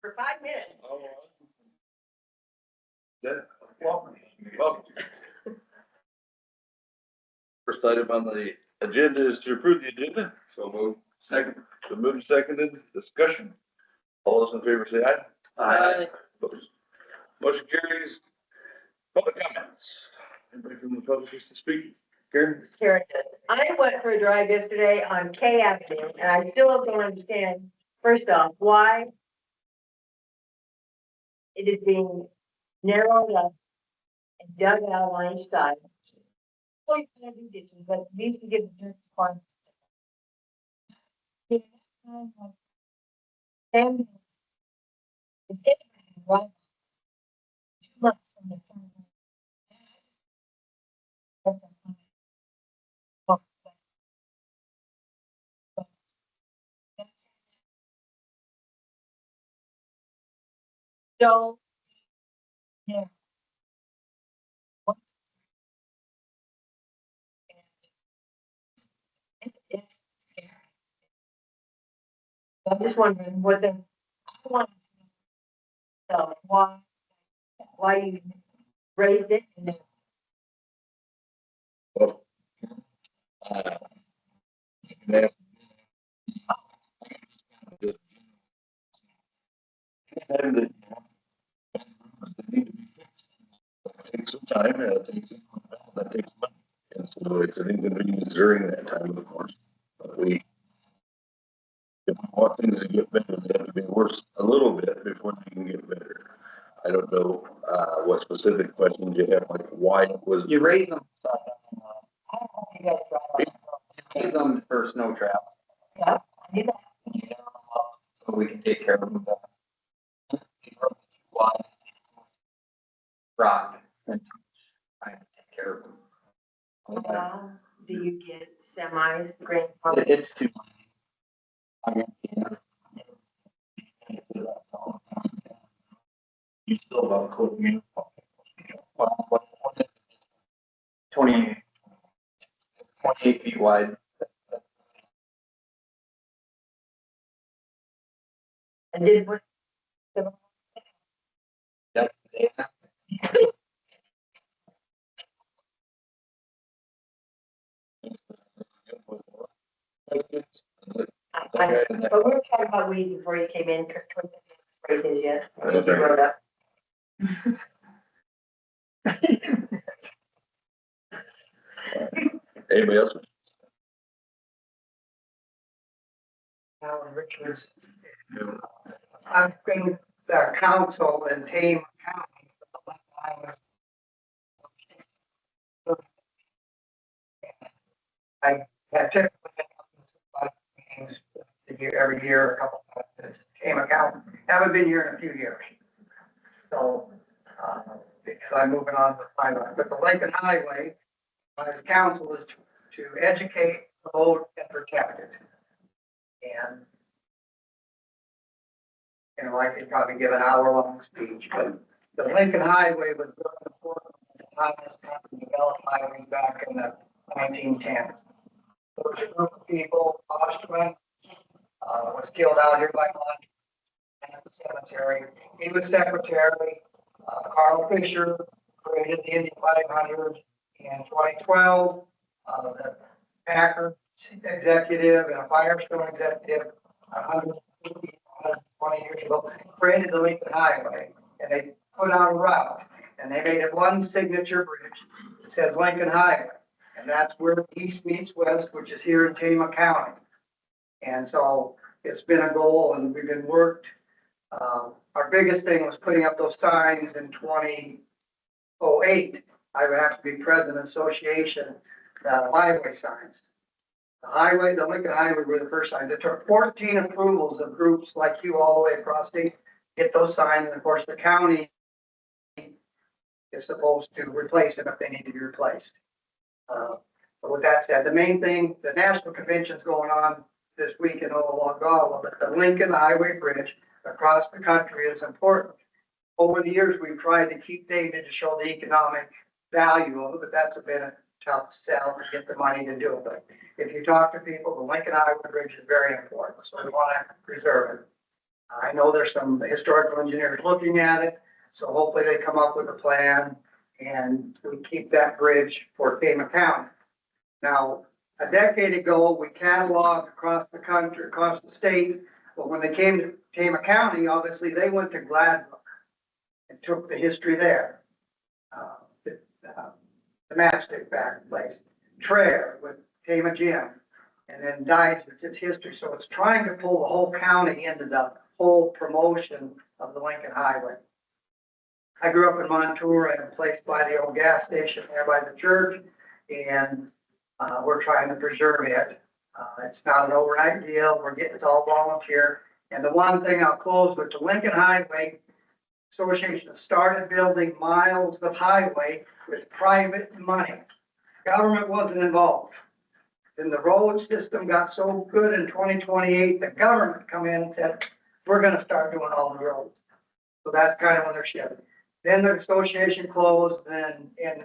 For 5 minutes. Oh, yeah. Welcome. First item on the agenda is to approve the agenda. So move. Second. So moved and seconded. Discussion. All those in favor say aye. Aye. Opposed? Motion carries. Public comments. Anybody from the public wish to speak? Karen? Karen, I went for a drive yesterday on K Avenue, and I still don't understand, first off, why it is being narrowed up and dug out on each side. So you can do ditches, but these to get the dirt far. And it's right 2 months from the time. So, yeah. It's scary. I'm just wondering what the, I want to know why you raised it and then. Well, yeah. And it takes some time, and it takes money. And so it's an inconvenience during that time, of course. But if we want things to get better, they have to be worse a little bit before they can get better. I don't know, what specific questions you have, like why it was. You raise them, so, I don't know if you guys drive. raise them for snow traps. Yeah, I did that. And you narrow them up so we can take care of them better. They grow too wide. Rock and trying to take care of them. Well, do you get semis, grain? It's too. I mean, yeah. You still about a quarter meter. Well, what is it? 28 feet wide. And did what? Yep. But we were talking about weeds before you came in, because towards the yet. You wrote up. Anybody else? Alan Richards. I've been with the council in Tama County for the last I have typically been meetings every year, a couple of times. Tama County, haven't been here in a few years. So, because I'm moving on to the highway, but the Lincoln Highway, as council is to educate, promote, and protect it. And you know, I could probably give an hour-long speech, but the Lincoln Highway was built important at the time this country developed highways back in the 1910s. There was a group of people, Osterman, was killed out here by lunch at the cemetery. He was secretary. Carl Fisher created the Indy 500 in 2012. The Packer executive and a Firestone executive, 120 years ago, created the Lincoln Highway, and they put out a route, and they made it one signature bridge. It says Lincoln Highway, and that's where east meets west, which is here in Tama County. And so it's been a goal, and we've been worked. Our biggest thing was putting up those signs in 2008. I would have to be president of the association, the highway signs. The Lincoln Highway were the first signs. It took 14 approvals of groups like you all the way across state, get those signs. And of course, the county is supposed to replace them if they need to be replaced. But with that said, the main thing, the national convention's going on this week in Oologala, but the Lincoln Highway Bridge across the country is important. Over the years, we've tried to keep data to show the economic value of it, but that's been a tough sell to get the money to do it. But if you talk to people, the Lincoln Highway Bridge is very important, so we want to preserve it. I know there's some historical engineers looking at it, so hopefully they come up with a plan and we keep that bridge for Tama County. Now, a decade ago, we cataloged across the country, across the state, but when they came to Tama County, obviously they went to Gladbrook and took the history there. The matchstick back place, Traer with Tama Gym, and then Dice with its history. So it's trying to pull the whole county into the whole promotion of the Lincoln Highway. I grew up in Montour and a place by the old gas station there by the church, and we're trying to preserve it. It's not an overnight deal. It's all volunteer. And the one thing I'll close with, the Lincoln Highway Association started building miles of highway with private money. Government wasn't involved. Then the road system got so good in 2028, the government come in and said, we're gonna start doing all the roads. So that's kind of when they're shifting. Then the association closed, and in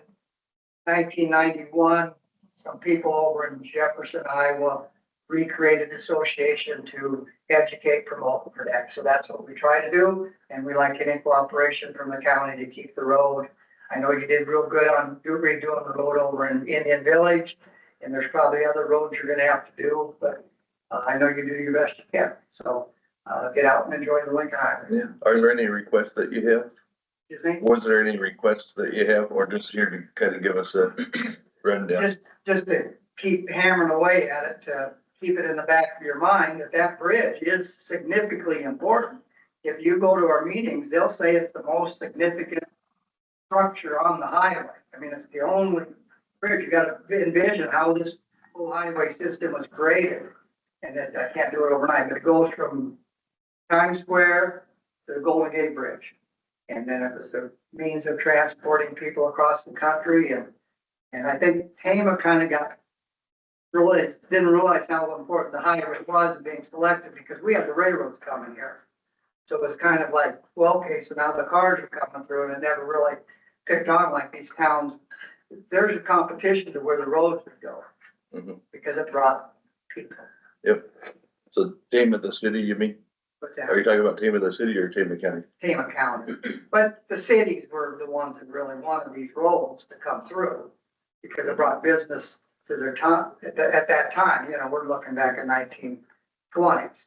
1991, some people over in Jefferson, Iowa, recreated the association to educate, promote, and protect. So that's what we try to do, and we like any cooperation from the county to keep the road. I know you did real good on redoing the road over in Indian Village, and there's probably other roads you're gonna have to do, but I know you do your best you can. So get out and enjoy the Lincoln Highway. Yeah. Are there any requests that you have? Excuse me? Was there any requests that you have, or just here to kind of give us a rundown? Just to keep hammering away at it, to keep it in the back of your mind that that bridge is significantly important. If you go to our meetings, they'll say it's the most significant structure on the highway. I mean, it's the only bridge. You gotta envision how this whole highway system was created. And I can't do it overnight, but it goes from Times Square to the Golden Gate Bridge. And then it was a means of transporting people across the country. And I think Tama kind of didn't realize how important the highway was being selected, because we had the railroads coming here. So it's kind of like, well, okay, so now the cars are coming through, and it never really picked on like these towns. There's a competition to where the roads would go, because it brought people. Yep. So Tama the city, you mean? What's that? Are you talking about Tama the city or Tama County? Tama County. But the cities were the ones that really wanted these roads to come through, because it brought business to their time. At that time, we're looking back at 1920s.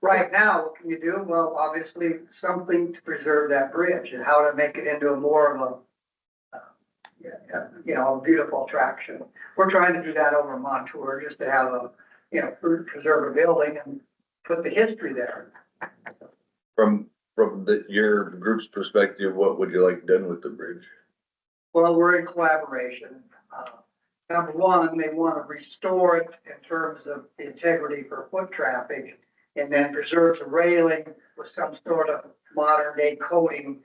Right now, what can you do? Well, obviously, something to preserve that bridge and how to make it into a more of a beautiful attraction. We're trying to do that over in Montour, just to have preserve a building and put the history there. From your group's perspective, what would you like done with the bridge? Well, we're in collaboration. Number one, they want to restore it in terms of the integrity for foot traffic, and then preserve the railing with some sort of modern day coating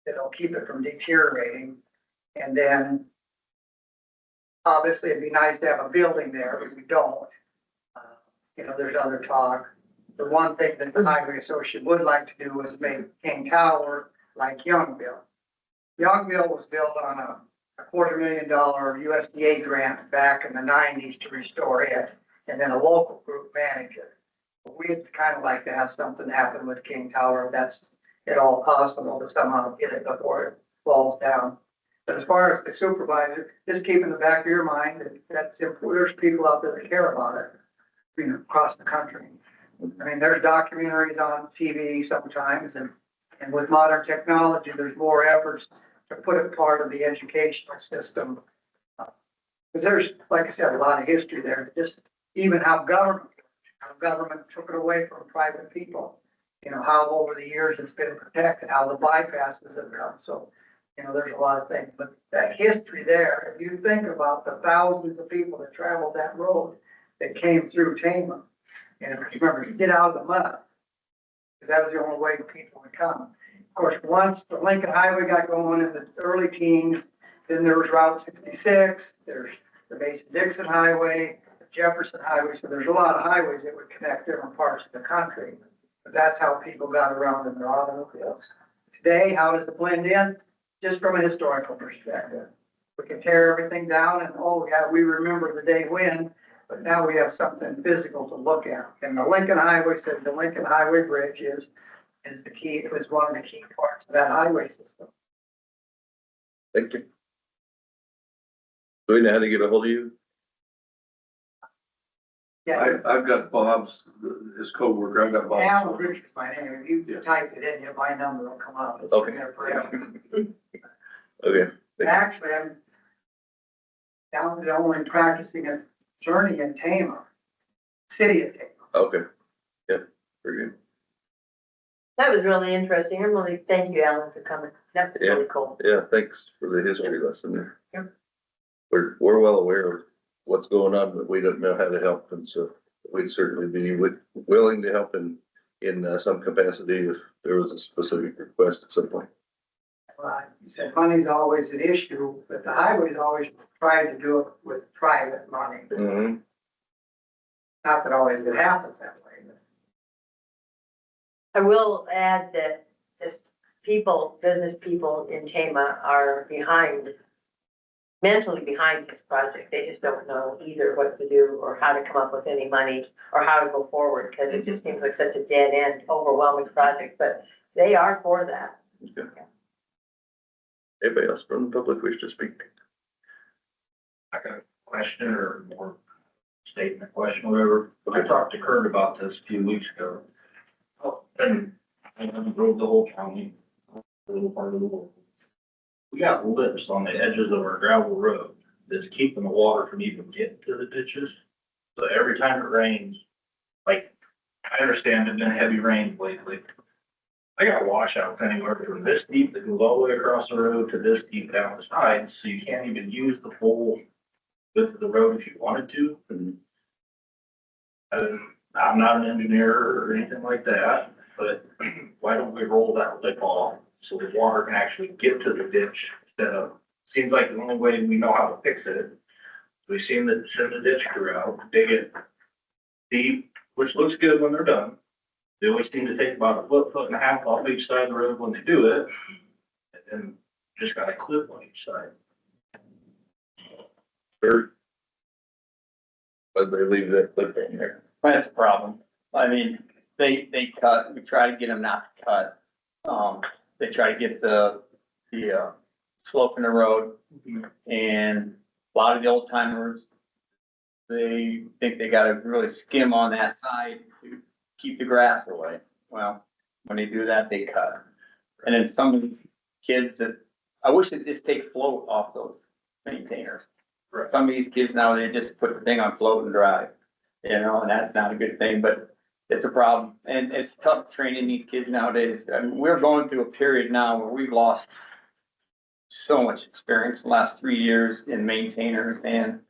that'll keep it from deteriorating. And then obviously it'd be nice to have a building there, but we don't. There's other talk. The one thing that the Highway Association would like to do is make King Tower like Youngville. Youngville was built on a $250,000 USDA grant back in the 90s to restore it, and then a local group managed it. But we'd kind of like to have something happen with King Tower, if that's at all possible, to somehow get it before it falls down. But as far as the supervisor, just keep in the back of your mind that there's people out there that care about it, across the country. I mean, there's documentaries on TV sometimes, and with modern technology, there's more efforts to put it part of the educational system. Because there's, like I said, a lot of history there, just even how government took it away from private people. How over the years it's been protected, how the bypasses have come. So, there's a lot of things, but that history there, if you think about the thousands of people that traveled that road that came through Tama, remember, you get out of the mud, because that was the only way people would come. Of course, once the Lincoln Highway got going in the early teens, then there was Route 66, there's the Mason-Dixon Highway, the Jefferson Highway, so there's a lot of highways that would connect different parts of the country. But that's how people got around in their automobiles. Today, how does it blend in? Just from a historical perspective. We can tear everything down and, oh yeah, we remember the day when, but now we have something physical to look at. And the Lincoln Highway said the Lincoln Highway Bridge is the key, it was one of the key parts of that highway system. Thank you. Do we know how to get a hold of you? Yeah, I've got Bob's, his coworker, I've got Bob's. Alan Richards, my name, if you type it in, my number will come up. It's Okay. there forever. Okay, Actually, I'm down to only practicing attorney in Tama, city of Tama. okay. Yeah, very good. That was really interesting. I'm really, thank you, Alan, for coming. That's Yeah. really cool. Yeah, thanks for the history lesson there. Yep. We're well aware of what's going on, but we don't know how to help, and so we'd certainly be willing to help in some capacity if there was a specific request at some point. Well, you said money's always an issue, but the highways always try to do it with private money. Mm-hmm. Not that always it happens that way, but. I will add that business people in Tama are mentally behind this project. They just don't know either what to do or how to come up with any money or how to go forward, because it just seems like such a dead end, overwhelming project, but they are for that. Okay. Anybody else from the public wish to speak? I got a question or more statement, question, whatever. I talked to Kurt about this a few weeks ago. And I drove the whole county, a little part of the world. We got lips on the edges of our gravel road that's keeping the water from even getting to the ditches. So every time it rains, like, I understand there's been heavy rains lately. I got washouts anywhere from this deep that goes all the way across the road to this deep down the sides, so you can't even use the full width of the road if you wanted to. I'm not an engineer or anything like that, but why don't we roll that lip off so the water can actually get to the ditch instead of, seems like the only way we know how to fix it. We send the ditch crew out, dig it deep, which looks good when they're done. They always seem to take about a foot and a half off each side of the road when they do it. And then just got a clip on each side. Sure. But they leave that clip in there. That's a problem. I mean, they cut, we try to get them not to cut. They try to get the slope in the road, and a lot of the old timers, they think they gotta really skim on that side to keep the grass away. Well, when they do that, they cut. And then some of these kids that, I wish they'd just take float off those maintainers. Right. Some of these kids now, they just put the thing on float and drive, and that's not a good thing, but it's a problem. And it's tough training these kids nowadays. I mean, we're going through a period now where we've lost so much experience the last 3 years in maintainers, and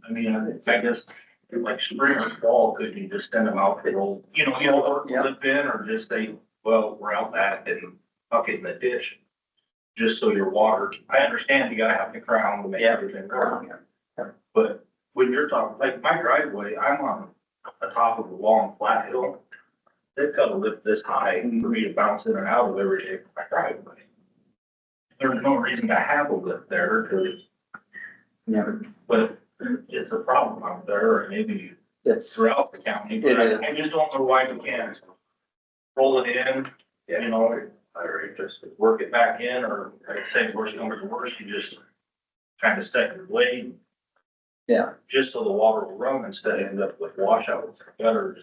I mean, I guess like spring or fall, could you just send them out for roll, Yeah. lip in, or just say, well, we're out back and bucket in the ditch. Just so your water, I understand you gotta have the crown to make everything work. But when you're talking, like my driveway, I'm on the top of a long flat hill. They've got to lift this high for me to bounce in and out of every day for my driveway. There's no reason to have a lift there, because, but it's a problem out there, or maybe it's, throughout the county. But I just don't know why we can't roll it in, or just work it back in, or like I say, worst comes to worst, you just kind of set your blade. Yeah. Just so the water will run instead of end up with washouts or gutters.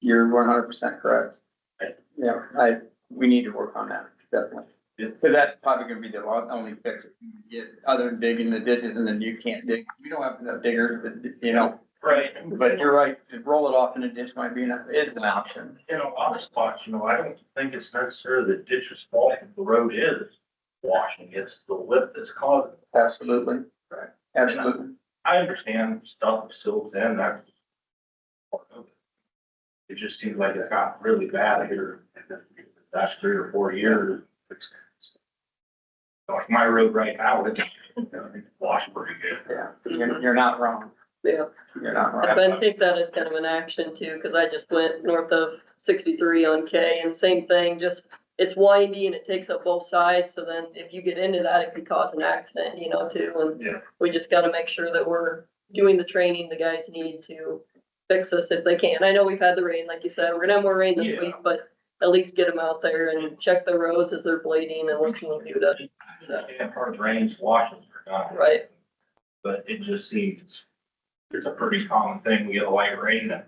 you're 100% correct. Right. Yeah, we need to work on that, definitely. Yeah. Cause that's probably gonna be the only fix it you can get, other than digging the ditches, and then you can't dig, we don't have enough diggers, Right. but you're right, to roll it off in a ditch might be is an option. In a lot of spots, I don't think it's necessarily the ditch's fault if the road is washing, it's the lip that's causing it. Absolutely. Right. Absolutely. I understand stuff silts in, that's part of it. It just seems like it got really bad here in the last 3 or 4 years. It's like my road right now, it's washed pretty good. Yeah, you're not wrong. Yeah, You're not wrong. I think that is kind of an action too, cause I just went north of 63 on K and same thing, just, it's windy and it takes up both sides, so then if you get into that, it could cause an accident, too, and Yeah. we just gotta make sure that we're doing the training the guys need to fix this if they can. I know we've had the rain, like you said, we're gonna have more rain this Yeah. week, but at least get them out there and check the roads as they're blading and what can we do to, Yeah, hard rains, washes are not. right? But it just seems, it's a pretty common thing, we get a light rain and,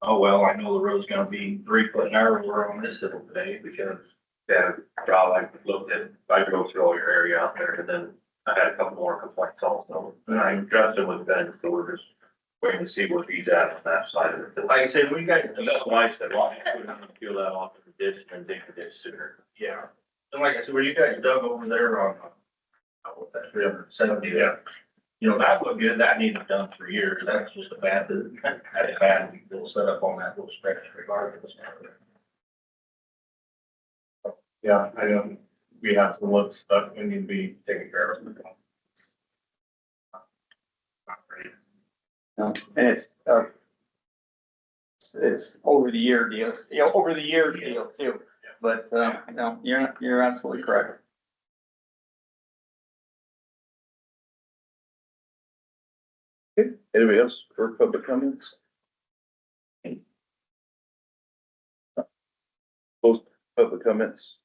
oh, well, I know the road's gonna be 3 foot narrower on this hill today because. Yeah, Rob, I looked at, I drove through all your area out there, and then I had a couple more complaints also. And I addressed it with Ben, so we're just waiting to see where he's at on that side of it. Like I said, we got, And that's why I said, well, I'm gonna peel that off of the ditch and dig the ditch sooner. yeah, and like I said, where you guys dug over there on, what's that, 370, yeah. You know, that looked good, that needed done for years, that's just a bad, had a bad little setup on that little stretch regardless. Yeah, I know, we have some looks that we need to be taken care of. And it's over the year deal, over the year deal too. But, no, you're absolutely correct. Anybody else for public comments? Post public comments.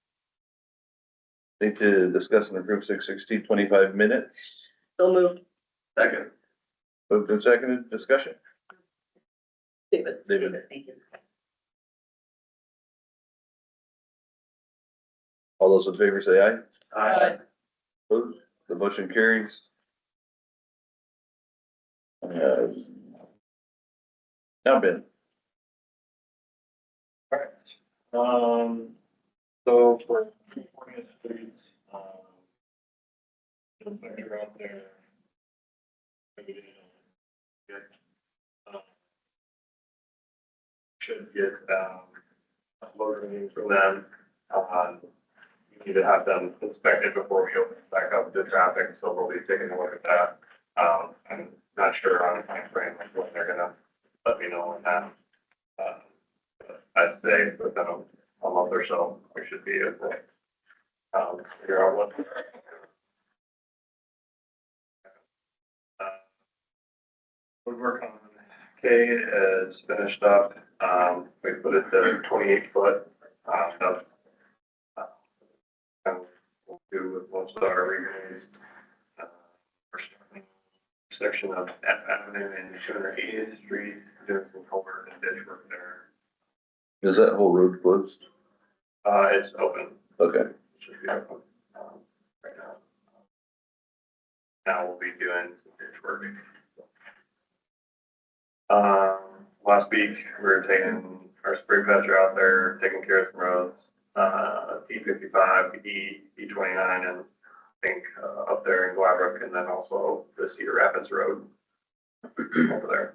Need to discuss and approve 6/16, 25 minutes. Still moved, Second. Moved and seconded, discussion. David. David, Thank you. all those in favor say aye. Aye. Opposed, the motion carries. Now, Ben. So for California streets, you're out there. Should get, loader readings from them. We need to have them inspected before we open it back up to traffic, so we'll be taking a look at that. I'm not sure on the timeframe of when they're gonna let me know on that. But I'd say within a month or so, we should be able to, figure out what. Woodwork on K is finished up. We put it to 28 foot. And we'll do with most of our regrades. We're starting section of F Avenue and 280th Street, doing some culvert and ditch work there. Is that whole road closed? It's open, Okay. should be open, right now. Now we'll be doing some ditch work. Last week, we were taking our spring fetcher out there, taking care of some roads, T55, E29, and I think, up there in Glabrook, and then also the Cedar Rapids Road over there.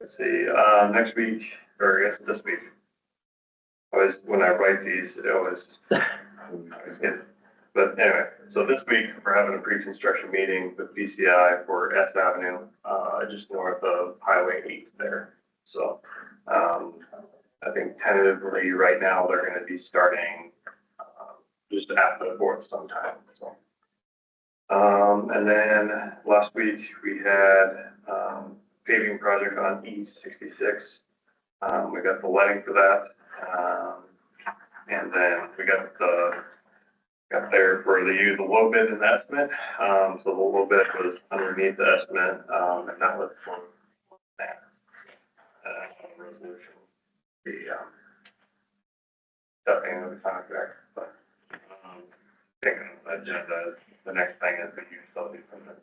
Let's see, next week, or I guess this week, when I write these, it always get, but anyway, so this week, we're having a pre-construction meeting with BCI for S Avenue, just north of Highway 8 there. So, I think tentatively, right now, they're gonna be starting, just after the 4th sometime, so. And then last week, we had, paving project on East 66. We got the letting for that. And then we got there for the low bid and estimate. So the low bid was underneath the estimate, and that was for that. Resolution, the, accepting of the contract, but, taking the agenda, the next thing is the utility permit.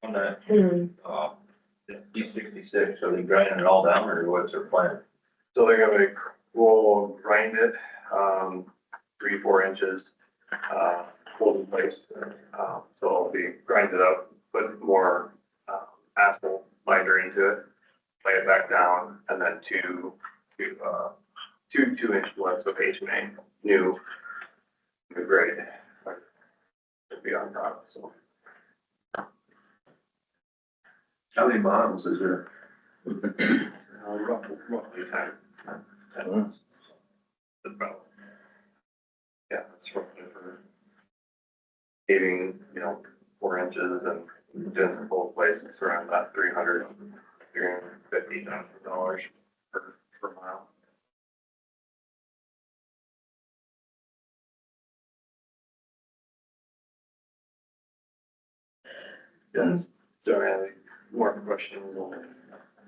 On that, D66, are they grinding it all down or what's their plan? So they're gonna, we'll grind it, 3-4 inches, hold in place. So it'll be grinded up, put more, asphalt binder into it, lay it back down, and then two 2-inch blocks of HMA, new grade. Should be on top, so. How many models is there? Roughly 10 months. About, yeah, that's roughly for paving, 4 inches and doing some both places around that $350,000 per mile. Yes, do I have any more questions?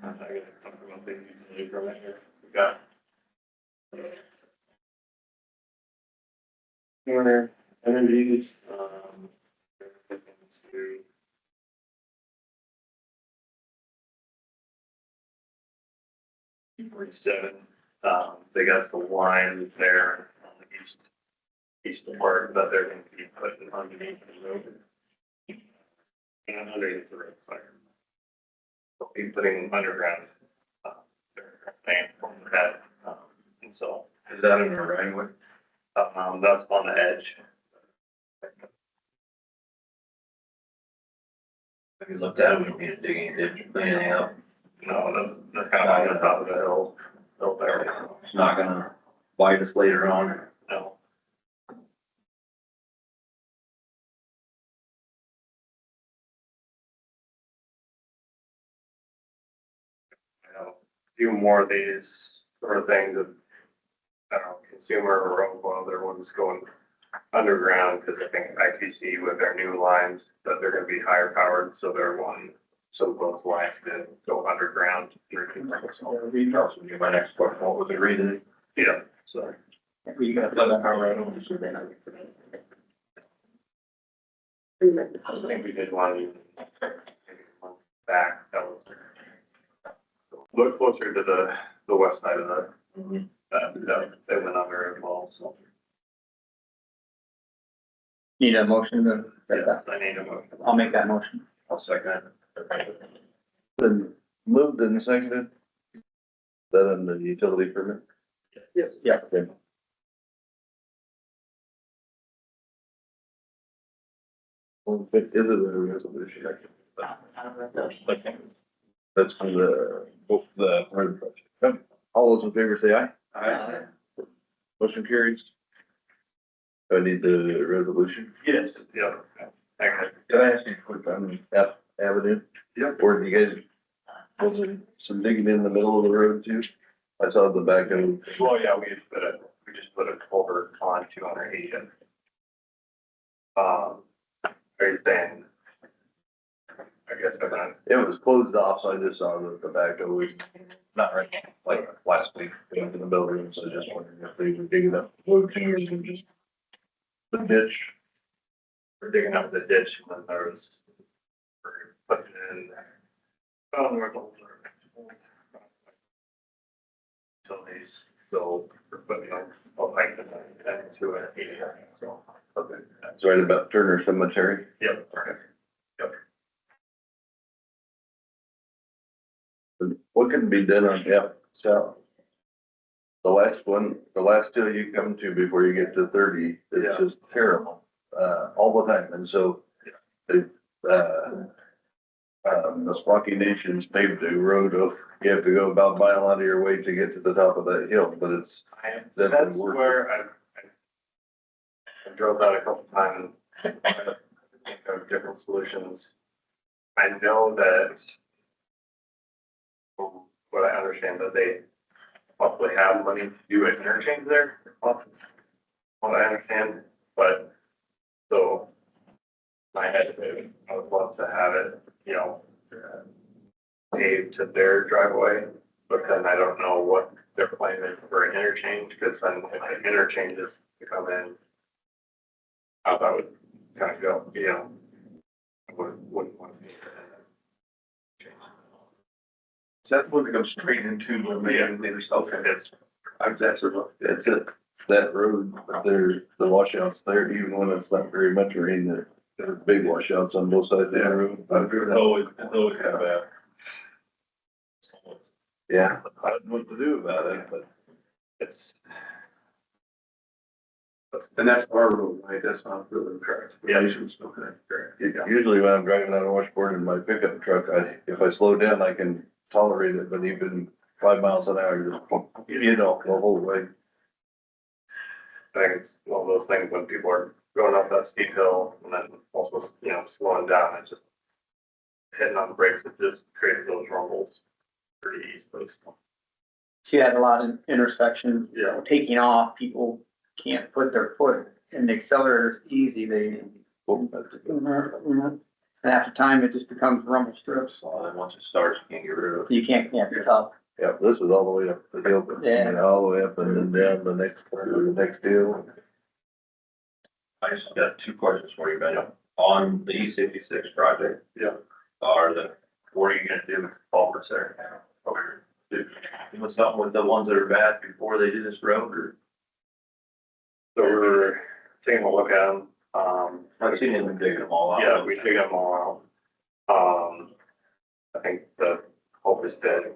I guess talk about the utility permit here. We got. Corner energies, to 47, they got the line there on the east part that they're gonna be putting underneath the road. And underneath the road, sorry. They'll be putting underground, they're paying for that, and so. Is that in the right of way? That's on the edge. Have you looked at it, we don't need to dig any ditch or clean anything up. No, that's kind of on the top of the hill there. It's not gonna bite us later on. No. A few more of these sort of things that, I don't know, consumer or other ones going underground, because I think ITC with their new lines, that they're gonna be higher powered, so they're wanting some of those lines to go underground. That would be my next question, what was the reason? Yeah, So. You got that power right over. I think we did one maybe a month back, that was a little closer to the west side of that they went under as well, so. Need a motion to, I need a motion. I'll make that motion. I'll second Then moved and seconded. That on the utility permit? Yes. Yeah. Okay. Well, is it a resolution? That's from the road project. Okay. All those in favor say aye. Aye. Motion carries. Do I need the resolution? Yes, yeah. Okay. Can I ask you a quick, on F Avenue? Yep. Or do you guys, was there some digging in the middle of the road too? I saw the back end. Well, yeah, we just put a culvert on 280. Are you saying? I guess I'm not. It was closed off, so I just saw the back end was not right, like last week, in the building, so I just wondering if they were digging up. The ditch. We're digging up the ditch and then there was. We're putting in. Oh, we're going. Utilities, so we're putting on a pipe and to an 80, so. Okay. It's right about Turner Cemetery. Yep, okay. What can be done on F South? The last hill you come to before you get to 30 is Yeah. just terrible, all the time. And so the Squawky Nations paved a road of, you have to go about a mile out of your way to get to the top of that hill, but it's, That's where I drove that a couple times and I think of different solutions. I know that from what I understand that they probably have money to do an interchange there, from what I understand, but so my head, I would love to have it, paved to their driveway, but then I don't know what they're planning for an interchange, because then if an interchange is to come in, how that would kind of go, I wouldn't want to. Is that one that goes straight into the main, okay, it's that road, but there's the washouts there, even when it's not very much rain, there's big washouts on both sides of the road. it's always kind of bad. Yeah, I don't know what to do about it, but It's, And that's our road, right? That's not really correct. Yeah. Okay, correct. usually when I'm driving out of Washboard in my pickup truck, if I slow down, I can tolerate it, but even 5 miles an hour, just, the whole way. I think it's one of those things when people are going up that steep hill and then also, you know, slowing down and just hitting on the brakes, it just creates those rumbles pretty easily. So, See that a lot in intersections, yeah, taking off, people can't put their foot in the accelerator's easy, they. And after time, it just becomes rumble strips. So then once it starts, you can't get rid of it. You can't, you're tough. Yeah, this was all the way up the hill, Yeah. all the way up and then down the next hill. I just got two questions for you, Ben. On the E66 project. Yeah. What are you gonna do with the culverts there? Do something with the ones that are bad before they do this road, or? so we're taking a look at them. I've seen them digging them all out. Yeah, we dig them all out. I think the hope is that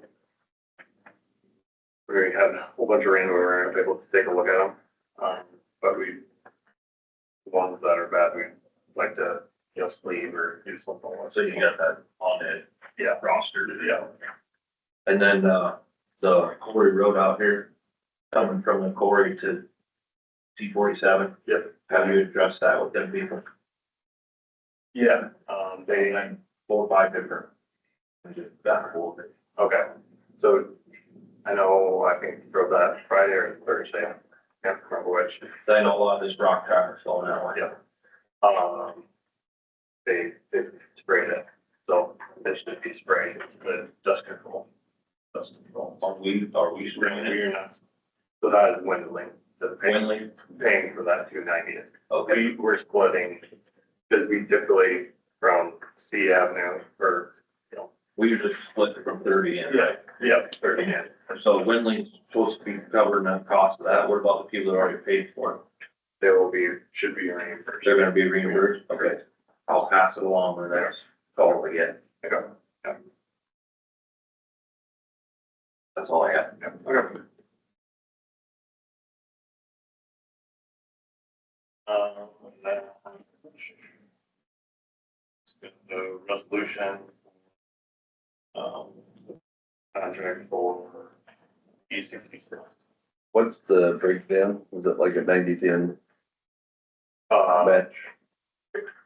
we had a whole bunch of rain, we were able to take a look at them. But the ones that are bad, we'd like to, you know, sleeve or do something with. So you got that on the Yeah, roster to do. yeah. And then, the quarry road out here, coming from the quarry to T47. Yep. Have you addressed that with them people? Yeah, They, like, 4 or 5 different. Just back and forth. okay. So I know, I think you drove that Friday or Thursday. I can't remember which. I know a lot of this rock traffic's going that way. Yeah. They sprayed it, so it should be sprayed, it's the dust control. Dust control. Are we spraying it? We're not, so that is Windling, the Winley? paying for that 290. Okay. We're splitting, because we typically from C Avenue, or, you know, We usually split it from 30 in, right? yeah, 30 in. So Winley's supposed to be covering the cost of that. What about the people that already paid for it? They will be, should be reimbursed. They're gonna be reimbursed? Okay. I'll pass it along when that's called again. Okay. That's all I have. Okay. And then, the resolution, contract for E66. What's the breakdown? Was it like a 90-10 match?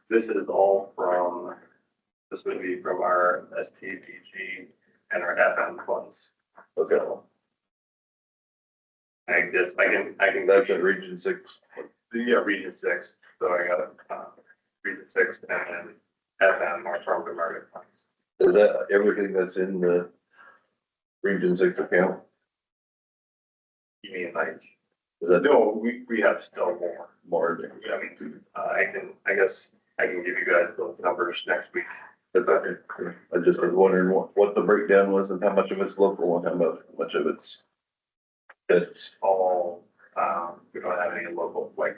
This is all from, this would be from our STPG and our FM funds. Okay, I guess I can. that's at Region 6. Yeah, Region 6, so I got, Region 6 and FM are from the market funds. Is that everything that's in the Region 6 account? You mean like, Is that no, we have still more. more? I mean, I guess I can give you guys those numbers next week. But I just was wondering what the breakdown was and how much of it's local and how much of it's. It's all, we don't have any local money.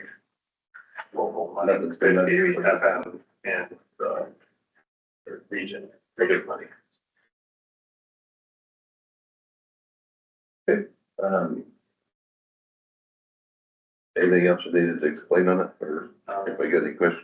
Nothing's It's been been done. FM and the region, big money. Anything else you needed to explain on it, or if we got any questions?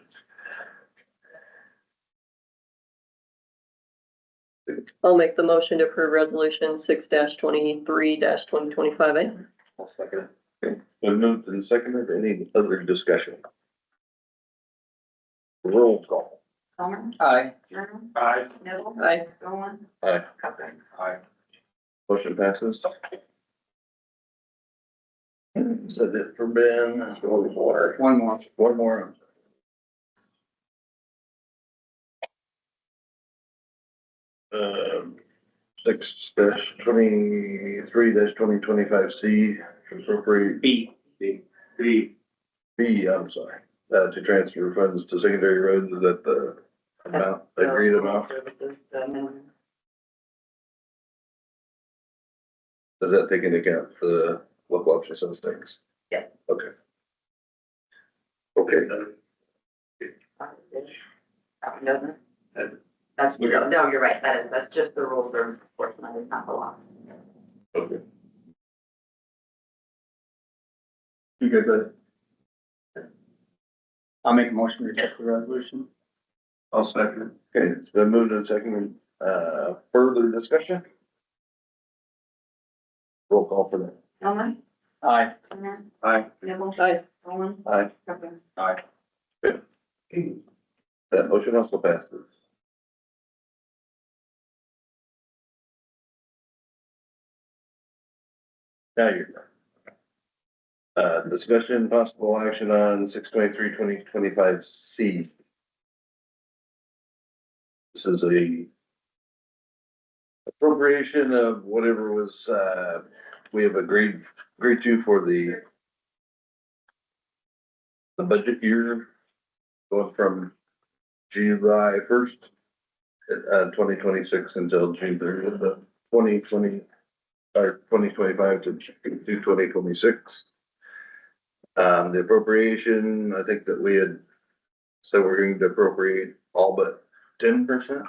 I'll make the motion to approve resolution 6-23-2025. I'll second Okay, been moved and seconded. Any other discussion? Roll call. Tama, Aye. Journal, Aye. Nibble, Aye. Owen, Aye. Cochran. Aye. Motion passes. Said it for Ben. One more. One more. One more. Six dash 23-2025C, appropriate B. B, I'm sorry, to transfer funds to secondary roads, is that the amount, the agreed amount? Services, the minimum. Does that take into account the local option sales things? Yeah. Okay. Okay, That one doesn't. That's, no, you're right, that's just the rural services portion, that is not the law. okay. You good with it? I'll make a motion to reject the resolution. I'll second Okay, it's been moved and seconded, further discussion? Roll call for that. Tama, Aye. Journal, Aye. Nibble, Aye. Owen, Aye. Cochran. Aye. That motion also passes. Now you're. Discussion and possible action on 6/23/2025 C. This is a appropriation of whatever was, we have agreed to for the budget year going from July 1st, 2026 until June 30th of 2020, or 2025 to 2026. The appropriation, I think that we had, so we're going to appropriate all but 10%.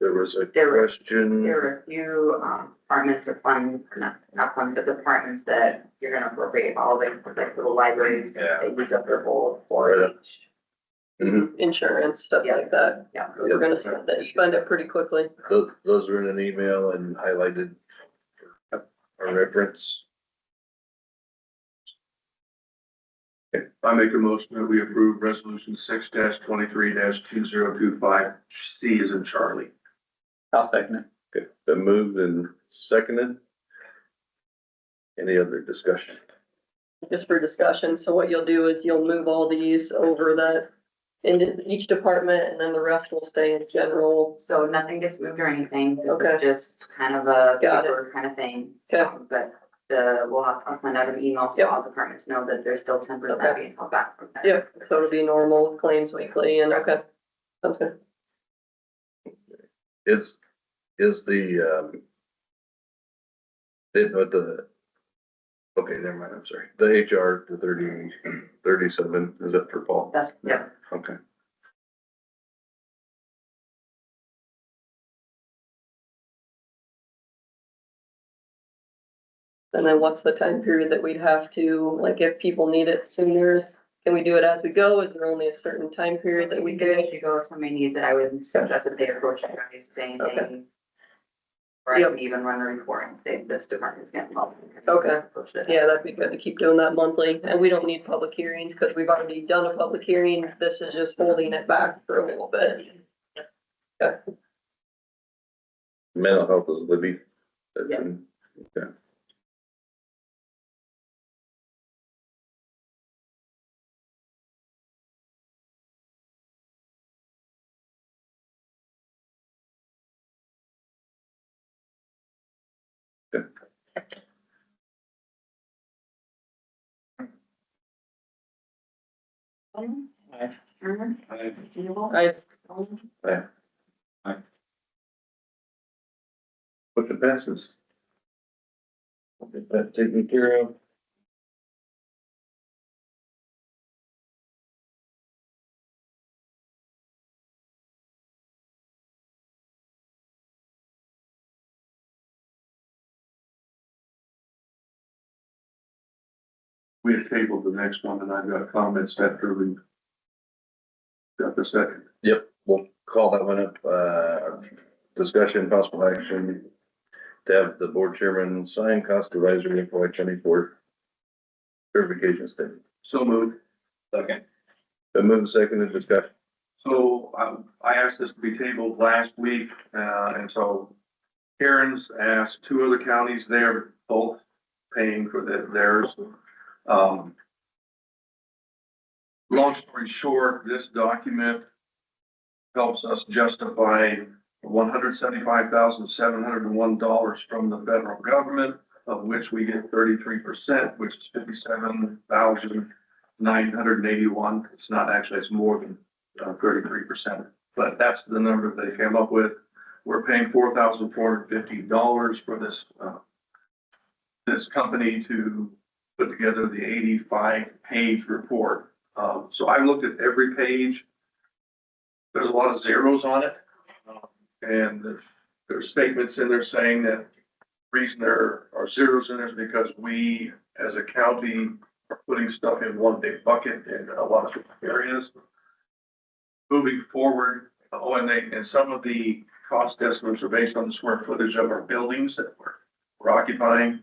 There was a There were- question. There were a few, departments or funds, not funds, but departments that you're gonna appropriate all of it, like little libraries. Yeah. They use up their whole for Right. each. Mhm. Insurance, stuff like that. Yeah. We're gonna spend it pretty quickly. Those were in an email and highlighted for a reference. I make a motion that we approve resolution 6-23-2025, C is in Charlie. I'll second it. Okay, been moved and seconded. Any other discussion? Just for discussion, so what you'll do is you'll move all these over that into each department and then the rest will stay in general. So nothing gets moved or anything. This is Okay. Just kind of a Got it. paper kind of thing. Okay. But I'll send out an email so Yep. all departments know that there's still 10% Okay. being held back from that. Yep, so it'll be normal claims weekly and okay, sounds good. Is the, didn't what the, okay, never mind, I'm sorry. The HR, the 37, is that for Paul? That's, yeah. Okay. And then what's the time period that we'd have to, like, if people need it sooner, can we do it as we go? Is there only a certain time period that we We can? could, if you go, if somebody needs it, I would suggest that they approach you guys saying, Okay. hey. Or I Yep. can even run a report and say, this department's getting involved. Okay. Approach it. Yeah, that'd be good to keep doing that monthly, and we don't need public hearings, cause we've already done a public hearing, this is just holding it back for a little bit. Mental health is Libby. Yeah. Okay. Turner, Campbell, I, Motion passes. I'll get that taken care of. We had tabled the next one and I've got comments after we got the second. Yep, we'll call that one up, discussion, possible action to have the board chairman sign cost advisory FY 24 certification statement. So moved. Second. Been moved and seconded, discussion. So I asked this to be tabled last week, and so Karen's asked two other counties, they're both paying for theirs. Long story short, this document helps us justify $175,701 from the federal government, of which we get 33%, which is $57,981. It's not actually, it's more than 33%, but that's the number they came up with. We're paying $4,450 for this, this company to put together the 85-page report. So I looked at every page. There's a lot of zeros on it. And there's statements in there saying that the reason there are zeros in there is because we, as a county, are putting stuff in one big bucket in a lot of areas. Moving forward, and some of the cost estimates are based on the square footage of our buildings that we're occupying.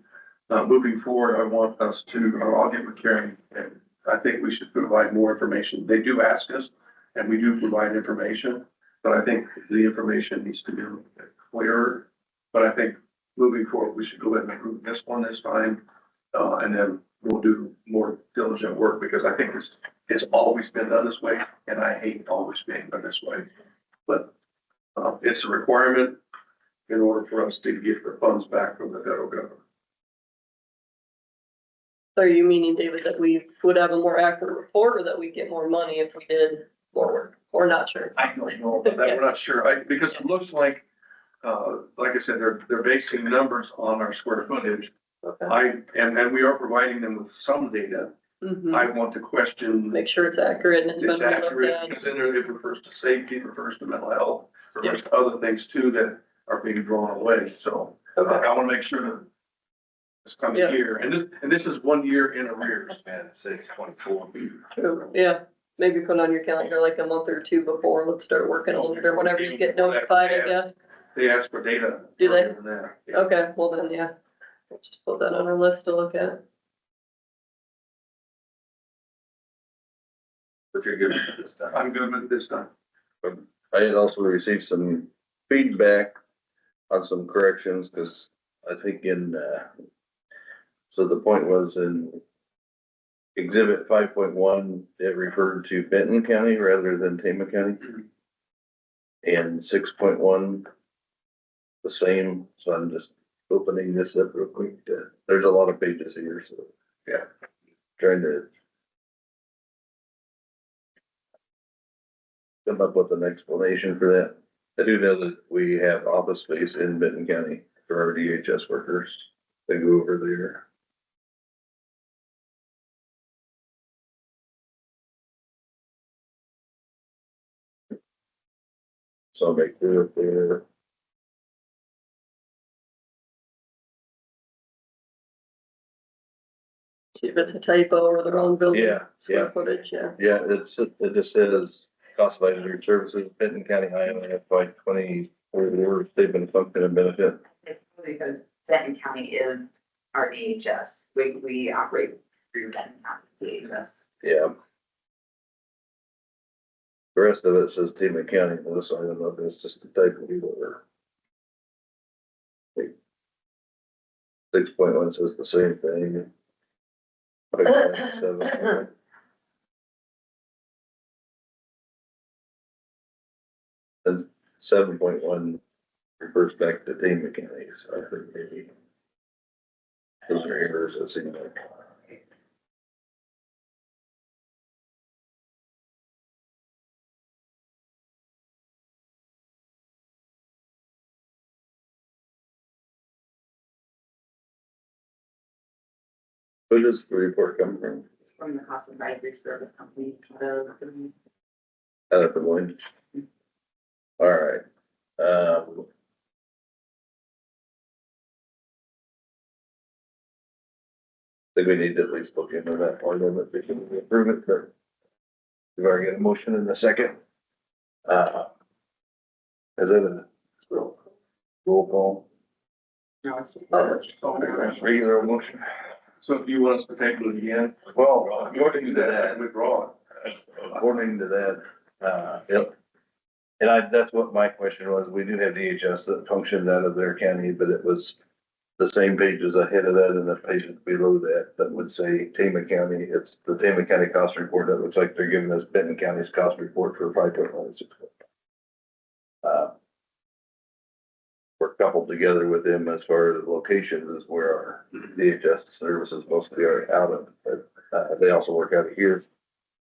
moving forward, I want us to, I'll get with Karen, and I think we should provide more information. They do ask us, and we do provide information, but I think the information needs to be a little bit clearer. But I think moving forward, we should go ahead and approve this one this time, and then we'll do more diligent work, because I think it's always been done this way, and I hate always being done this way. But, it's a requirement in order for us to get the funds back from the federal government. So are you meaning, David, that we would have a more accurate report, or that we get more money if we did more work, or not sure? I don't know, but we're not sure, because it looks like I said, they're basing numbers on our square footage. Okay. And we are providing them with some data. Mhm. I want to question. Make sure it's accurate and it's been It's looked accurate, at. because then it refers to safety, it refers to mental health, it refers to other things too that are being drawn away, so. Okay. I wanna make sure that this coming Yeah. year, and this is 1 year in arrears. And 624. True, yeah, maybe put on your calendar like a month or two before, let's start working on it, or whenever you get notified, I guess. They ask for data. Do they? earlier than that. Yeah. Okay, well then, yeah, we'll just put that on our list to look at. But you're good with this time. I'm good with this time. I had also received some feedback on some corrections, because I think so the point was in exhibit 5.1, it referred to Benton County rather than Tama County. And 6.1, the same, so I'm just opening this up real quick. There's a lot of pages here, so. Yeah. Trying to come up with an explanation for that. I do know that we have office space in Benton County for our DHS workers. They go over there. So I'll make clear up there. See if it's a typo or the wrong building. Yeah, Square yeah. footage, yeah. Yeah, it just says cost of advisory services, Benton County, Iowa, FY 24 statement of function and benefit. It's because Benton County is our DHS. We operate through Benton County DHS. Yeah. The rest of it says Tama County, though, so I don't know if it's just a typo or. 6.1 says the same thing. 5.7. And 7.1 refers back to Tama County, so I think maybe those are errors that seem like. Who does the report come from? It's from the cost of advisory service company. Out of Des Moines? All right. Think we need to at least look into that part of it, we can improve it, but we've already got a motion in the second. Is it a roll call? No, it's just. Regular motion? So if you want us to table it again? Well, according to that, Withdraw it. according to that, yep. And that's what my question was. We do have DHS that functioned out of their county, but it was the same pages ahead of that and the pages below that that would say Tama County. It's the Tama County cost report. That looks like they're giving us Benton County's cost report for 5.16. We're coupled together with them as far as locations is where our DHS services mostly are out of, but they also work out of here.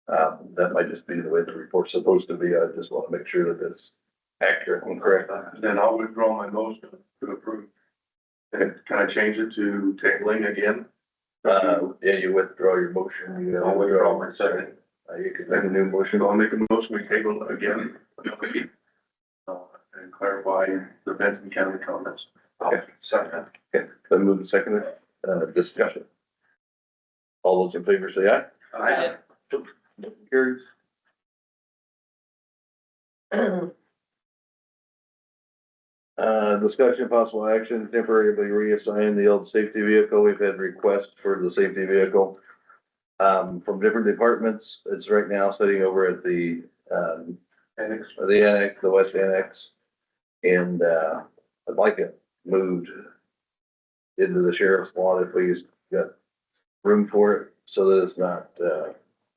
That might just be the way the report's supposed to be. I just want to make sure that it's accurate and correct. Then I'll withdraw my motion to approve. And can I change it to tabling again? Yeah, you withdraw your motion. You I'll withdraw my second. You can make a new motion. So I'll make a motion, we table it again. And clarify the Benton County comments. Okay. Second. Okay, then move to second, discussion. All those in favor say aye. Aye. Motion carries. Discussion possible action, temporarily reassign the old safety vehicle. We've had requests for the safety vehicle. From different departments. It's right now sitting over at the, Annex. the west annex. And, I'd like it moved into the sheriff's lot if we got room for it, so that it's not,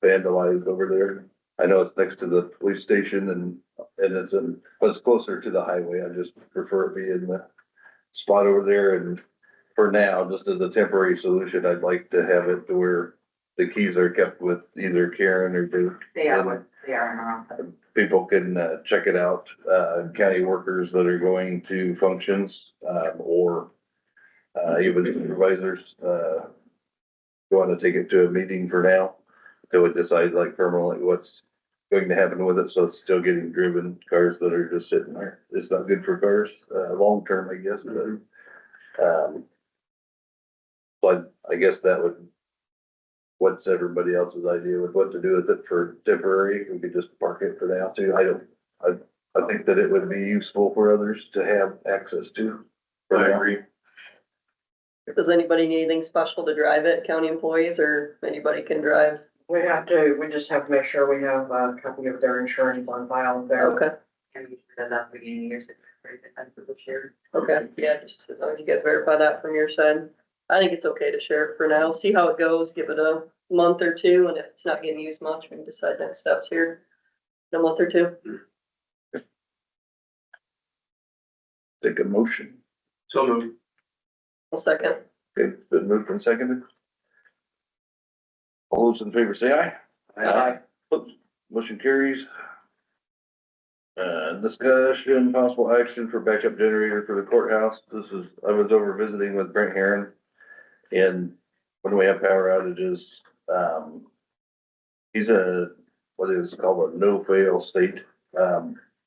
vandalized over there. I know it's next to the police station and but it's closer to the highway. I just prefer it be in the spot over there. And for now, just as a temporary solution, I'd like to have it to where the keys are kept with either Karen or Duke. They are in our office. People can, check it out, county workers that are going to functions, or, even supervisors, want to take it to a meeting for now. They would decide like permanently what's going to happen with it, so it's still getting driven, cars that are just sitting there. It's not good for cars, long term, I guess, but I guess that would, what's everybody else's idea with what to do with it for temporary? We could just park it for now too. I think that it would be useful for others to have access to. I agree. Does anybody need anything special to drive it, county employees, or anybody can drive? We just have to make sure we have a copy of their insurance on file there. Okay, And we should have that at the beginning of your for the share. okay, yeah, just as long as you guys verify that from your side. I think it's okay to share for now, see how it goes, give it a month or two, and if it's not getting used much, we can decide next steps here in a month or two. Take a motion. So moved. One second. Okay, it's been moved and seconded. All those in favor say aye. Aye. Oops, motion carries. Discussion, possible action for backup generator for the courthouse. I was over visiting with Brent Herron. And when we have power outages, he's what is called a no-fail state.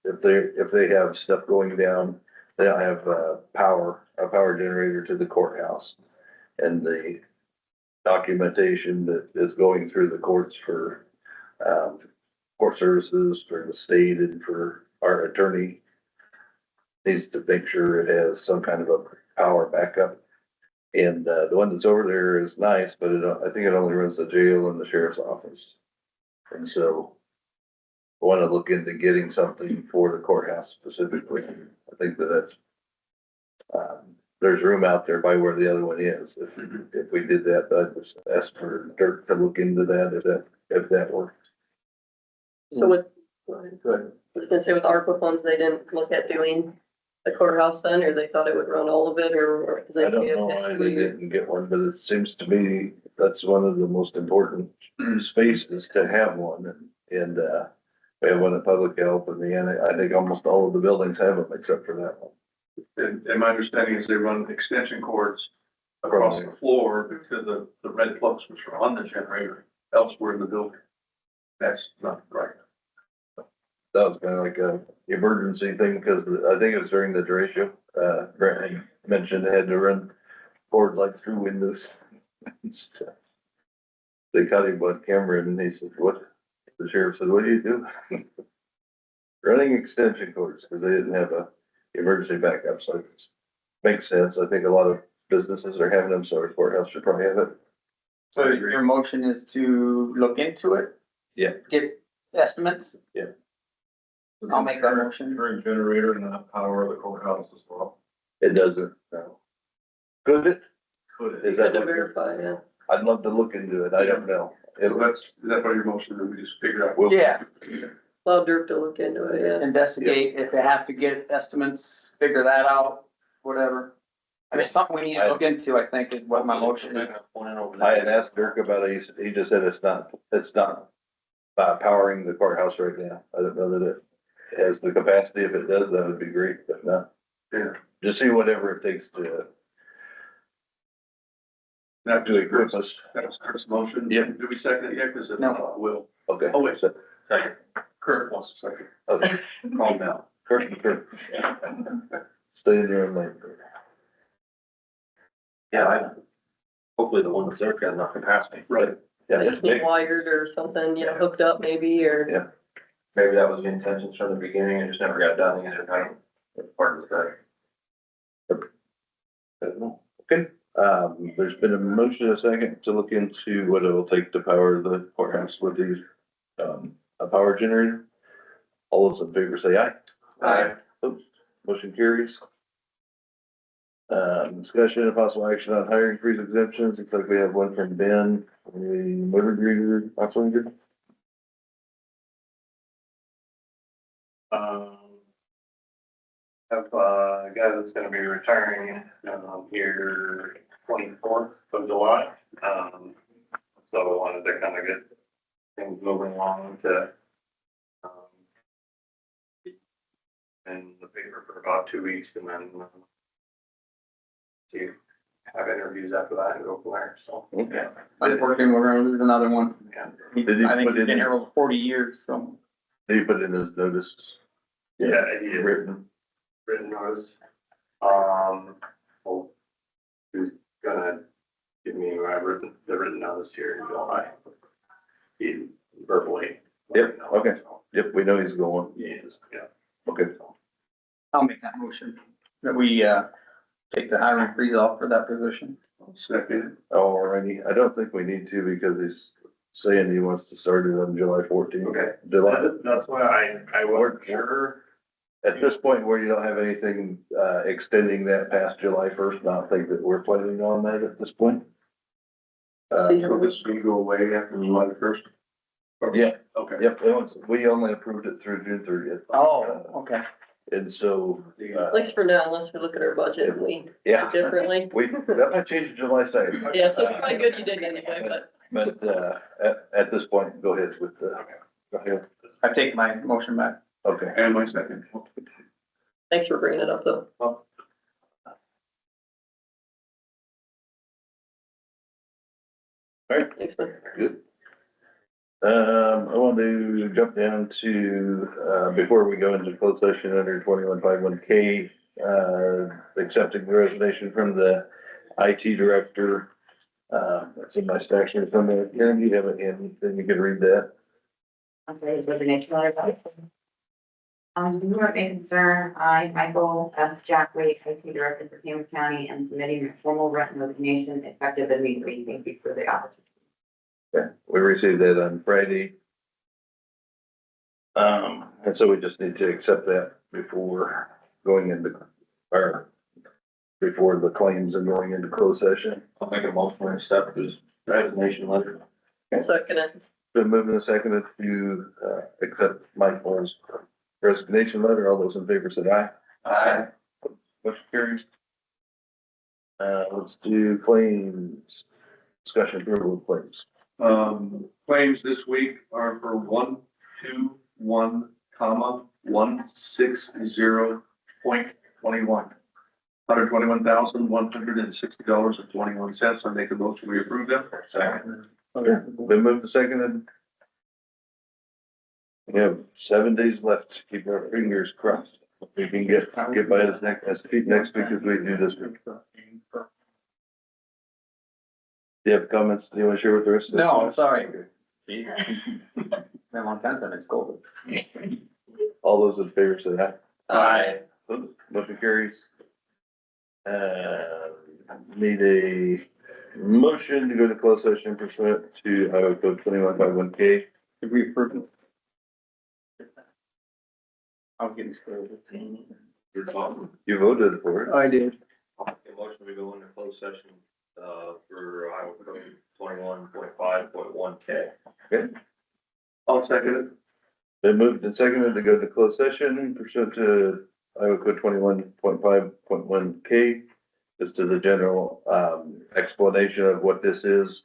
If they have stuff going down, they don't have, a power generator to the courthouse. And the documentation that is going through the courts for, court services for the state and for our attorney needs to make sure it has some kind of a power backup. And, the one that's over there is nice, but I think it only runs the jail and the sheriff's office. And so I want to look into getting something for the courthouse specifically. I think that's, there's room out there by where the other one is. If we did that, I'd just ask for Dirk to look into that, if that works. So with, Good. I was gonna say with ARPA funds, they didn't look at doing the courthouse then, or they thought it would run all of it, or? is I that don't know why they didn't get one, but it seems to me that's one of the most important spaces to have one. And we have one at Public Health and I think almost all of the buildings have them except for that one. And my understanding is they run extension cords across the floor because the red plugs which are on the generator elsewhere in the building. That's not right. That was kind of like a emergency thing, because I think it was during the derecho, Brent had mentioned they had to run cords like through windows and stuff. They caught him on camera and he said, what? The sheriff said, what do you do? Running extension cords, because they didn't have a emergency backup, so it makes sense. I think a lot of businesses are having them, so our courthouse should probably have it. So your motion is to look into it? Yeah. Get estimates? Yeah. I'll make that motion. Current generator and not power the courthouse as well. It doesn't, no. Could it? Could Is Had that to what you're, verify, yeah. I'd love to look into it. I don't know. Is that part of your motion that we just figure out? We'll- Yeah, Allow Dirk to look into it, yeah. investigate, if they have to get estimates, figure that out, whatever. I mean, it's something we need to look into, I think, is what my motion is. I had asked Dirk about it. He just said it's not powering the courthouse right now. I don't know that it has the capacity. If it does, that would be great, but not. Yeah. Just see whatever it takes to Not do it with us. That's Kurt's motion. Yeah. Do we second it yet? Cause if No. not, we'll. Okay. Oh, wait. So- Second. Kurt wants a second. Okay. Calm down. First and third. Stay in your own lane. Yeah, hopefully the one that's there got enough capacity. Right. Yeah, They it's just need big. wired or something, you know, hooked up maybe, or. Yeah. Maybe that was the intentions from the beginning and just never got done, either kind of part of the thing. Okay, there's been a motion and a second to look into what it'll take to power the courthouse with the, a power generator. All those in favor say aye. Aye. Opposed? Motion carries. Discussion and possible action on hiring freeze exemptions. Looks like we have one from Ben, the motor grader operator. Have a guy that's gonna be retiring, here 24th of July. So I wanted to kind of get things moving along to, in the paper for about 2 weeks and then, see, have interviews after that and go from there, so. Okay. Unfortunately, we're gonna lose another one. Yeah. Did he I think put he's in- been here over 40 years, so. Did he put in his notice? Yeah, he had Written. written notice. Well, he was gonna give me the written notice here in July. He verbally. Yep, okay. Yep, we know he's going. Yes, yeah. Okay. I'll make that motion that we, take the hiring freeze off for that position. Second. Alrighty, I don't think we need to because he's saying he wants to start it on July 14th. Okay. July, That's why I wasn't sure. at this point where you don't have anything, extending that past July 1st, not think that we're planning on that at this point. So this is gonna go away after July 1st? Yeah, Okay. yep, we only approved it through June 30th. Oh, okay. And so, At least for now, unless we look at our budget and we yeah, do differently. that might change July 2nd. Yeah, so it's probably good you did anyway, but But, at this point, go ahead with the, go ahead. I take my motion back. Okay. And my second. thanks for bringing it up though. Alright, Thanks, man. good. I want to jump down to, before we go into closed session under 2151K, accepting the resignation from the IT director. That's in my stack here somewhere. Karen, do you have anything you could read that? Okay, his resignation letter. You are a concern, Michael F. Jack Wade, IT Director for Tama County, and submitting a formal resignation effective immediately. Thank you for the opportunity. Yeah, we received that on Friday. And so we just need to accept that before going into, or before the claims and going into closed session. I'll make a motion to accept his resignation letter. Second it. Been moving and seconded to, accept Michael's resignation letter. All those in favor said aye. Aye. Motion carries. Let's do claims. Discussion approval of claims. Claims this week are for 121, 160.21. $121,160.21. I make a motion, we approve them. Second. Been moved and seconded. We have 7 days left. Keep our fingers crossed. We can get by this next week as we do this week. Do you have comments? Do you want to share with the rest of us? No, I'm sorry. I'm on 10th and it's cold. All those in favor say aye. Aye. Motion carries. Need a motion to go to closed session pursuant to Iowa Code 2151K. Did we approve it? I was getting scared. You voted for it. I did. I'll make a motion to go into closed session, for Iowa Code 21.5.1K. I'll second it. Been moved and seconded to go to closed session pursuant to Iowa Code 21.5.1K. Just as a general, explanation of what this is.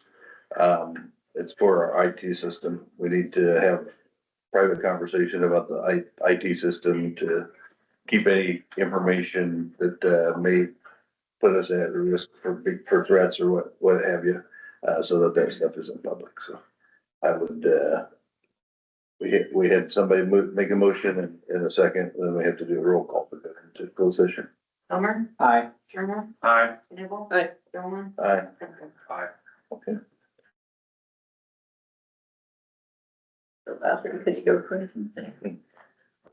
It's for our IT system. We need to have private conversation about the IT system to keep any information that, may put us at risk for threats or what have you, so that stuff isn't public. So I would, we had somebody make a motion in a second, then we have to do a roll call to close session. Homer, Aye. Sherman, Aye. Snibble. Aye. Stillman. Aye. Aye. Okay. Bathroom, could you go crazy?